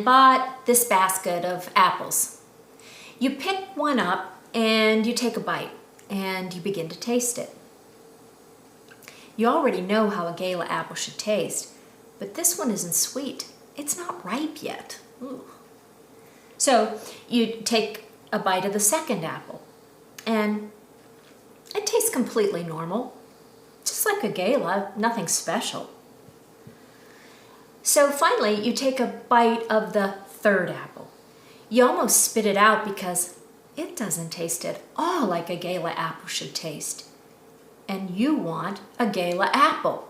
bought this basket of apples. You pick one up and you take a bite and you begin to taste it. You already know how a gala apple should taste, but this one isn't sweet. It's not ripe yet. Ooh. So you take a bite of the second apple and it tastes completely normal, just like a gala, nothing special. So finally, you take a bite of the third apple. You almost spit it out because it doesn't taste at all like a gala apple should taste. And you want a gala apple.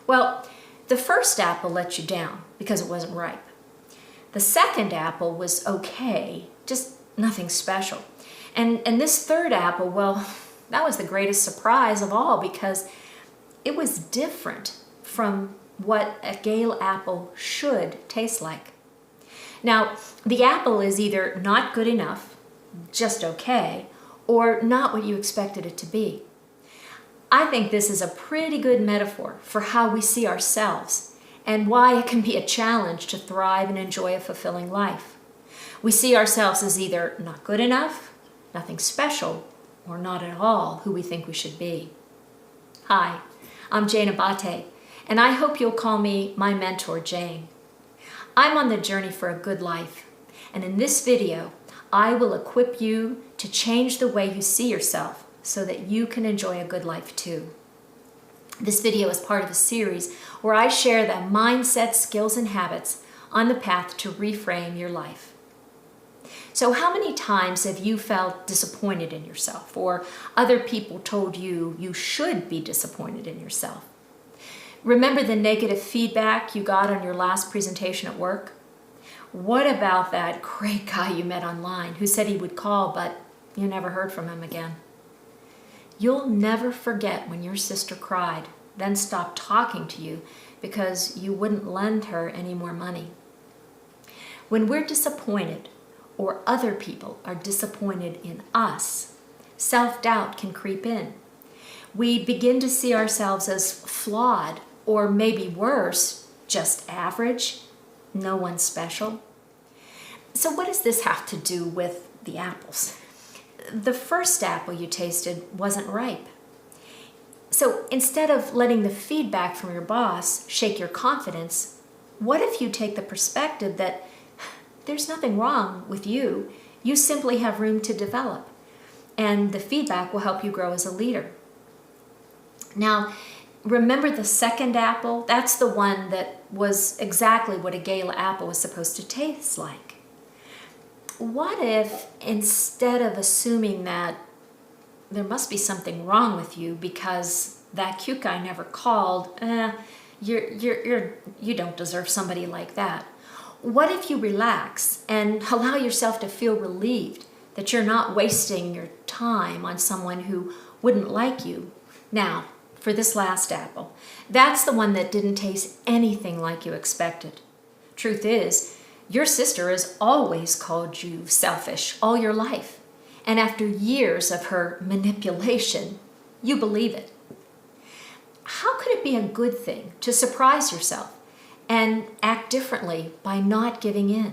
Well, the first apple let you down because it wasn't ripe. The second apple was okay, just nothing special. And this third apple, well, that was the greatest surprise of all because it was different from what a gala apple should taste like. Now, the apple is either not good enough, just okay, or not what you expected it to be. I think this is a pretty good metaphor for how we see ourselves and why it can be a challenge to thrive and enjoy a fulfilling life. We see ourselves as either not good enough, nothing special, or not at all who we think we should be. Hi, I'm Jane Abate, and I hope you'll call me my mentor, Jane. I'm on the journey for a good life, and in this video, I will equip you to change the way you see yourself so that you can enjoy a good life too. This video is part of a series where I share the mindset, skills, and habits on the path to reframe your life. So how many times have you felt disappointed in yourself, or other people told you you should be disappointed in yourself? Remember the negative feedback you got on your last presentation at work? What about that great guy you met online who said he would call, but you never heard from him again? You'll never forget when your sister cried, then stopped talking to you because you wouldn't lend her any more money. When we're disappointed, or other people are disappointed in us, self-doubt can creep in. We begin to see ourselves as flawed, or maybe worse, just average, no one special. So what does this have to do with the apples? The first apple you tasted wasn't ripe. So instead of letting the feedback from your boss shake your confidence, what if you take the perspective that there's nothing wrong with you, you simply have room to develop, and the feedback will help you grow as a leader. Now, remember the second apple? That's the one that was exactly what a gala apple was supposed to taste like. What if instead of assuming that there must be something wrong with you because that cute guy never called, you don't deserve somebody like that. What if you relax and allow yourself to feel relieved that you're not wasting your time on someone who wouldn't like you? Now, for this last apple, that's the one that didn't taste anything like you expected. Truth is, your sister has always called you selfish all your life, and after years of her manipulation, you believe it. How could it be a good thing to surprise yourself and act differently by not giving in?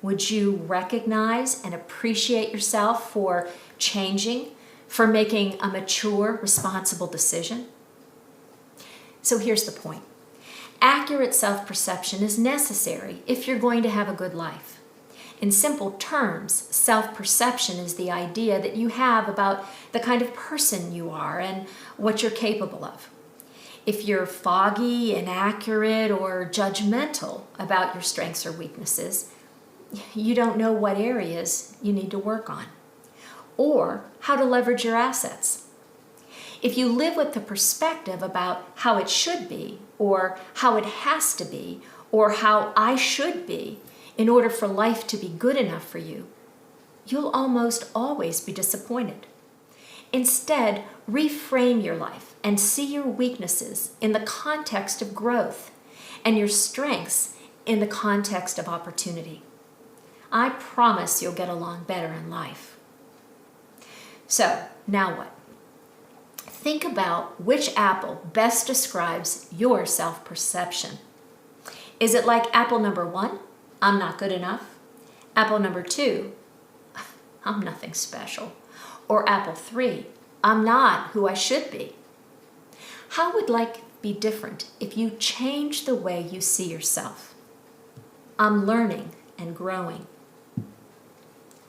Would you recognize and appreciate yourself for changing, for making a mature, responsible decision? So here's the point. Accurate self-perception is necessary if you're going to have a good life. In simple terms, self-perception is the idea that you have about the kind of person you are and what you're capable of. If you're foggy, inaccurate, or judgmental about your strengths or weaknesses, you don't know what areas you need to work on, or how to leverage your assets. If you live with the perspective about how it should be, or how it has to be, or how I should be in order for life to be good enough for you, you'll almost always be disappointed. Instead, reframe your life and see your weaknesses in the context of growth and your strengths in the context of opportunity. I promise you'll get along better in life. So, now what? Think about which apple best describes your self-perception. Is it like apple number 1, I'm not good enough. Apple number 2, I'm nothing special. Or apple 3, I'm not who I should be. How would life be different if you change the way you see yourself? I'm learning and growing.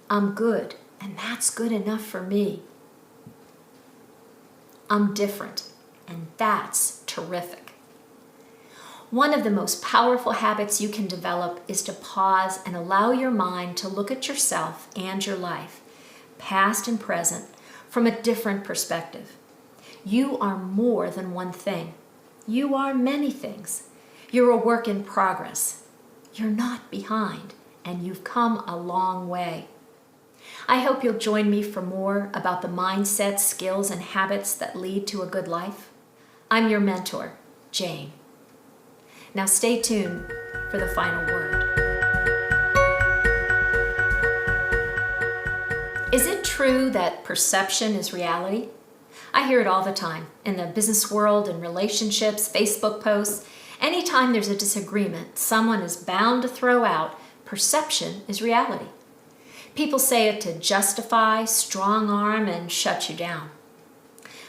I'm good, and that's good enough for me. I'm different, and that's terrific. One of the most powerful habits you can develop is to pause and allow your mind to look at yourself and your life, past and present, from a different perspective. You are more than one thing. You are many things. You're a work in progress. You're not behind, and you've come a long way. I hope you'll join me for more about the mindset, skills, and habits that lead to a good life. I'm your mentor, Jane. Now stay tuned for the final word. Is it true that perception is reality? I hear it all the time in the business world, in relationships, Facebook posts. Anytime there's a disagreement, someone is bound to throw out, perception is reality. People say it to justify, strong arm, and shut you down.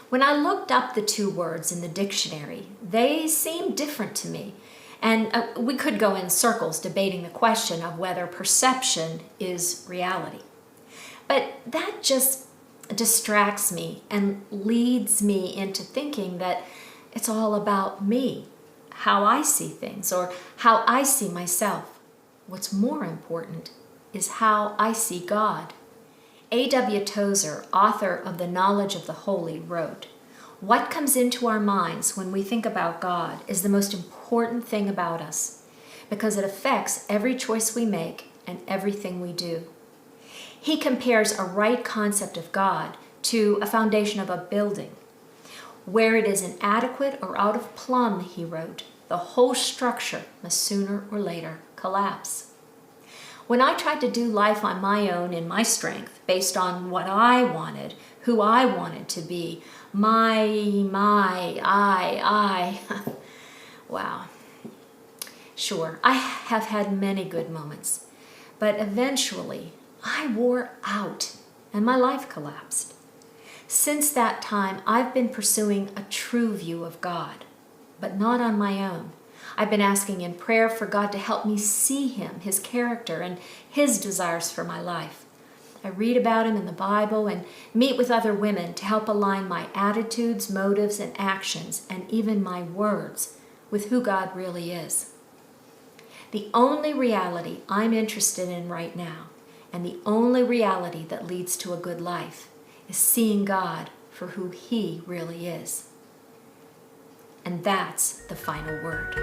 When I looked up the two words in the dictionary, they seemed different to me. And we could go in circles debating the question of whether perception is reality. But that just distracts me and leads me into thinking that it's all about me, how I see things, or how I see myself. What's more important is how I see God. A.W. Tozer, author of The Knowledge of the Holy, wrote, "What comes into our minds when we think about God is the most important thing about us, because it affects every choice we make and everything we do." He compares a right concept of God to a foundation of a building. Where it is inadequate or out of plumb, he wrote, the whole structure must sooner or later collapse. When I tried to do life on my own in my strength, based on what I wanted, who I wanted to be, I, wow. Sure, I have had many good moments, but eventually I wore out and my life collapsed. Since that time, I've been pursuing a true view of God, but not on my own. I've been asking in prayer for God to help me see Him, His character, and His desires for my life. I read about Him in the Bible and meet with other women to help align my attitudes, motives, and actions, and even my words with who God really is. The only reality I'm interested in right now, and the only reality that leads to a good life, is seeing God for who He really is. And that's the final word.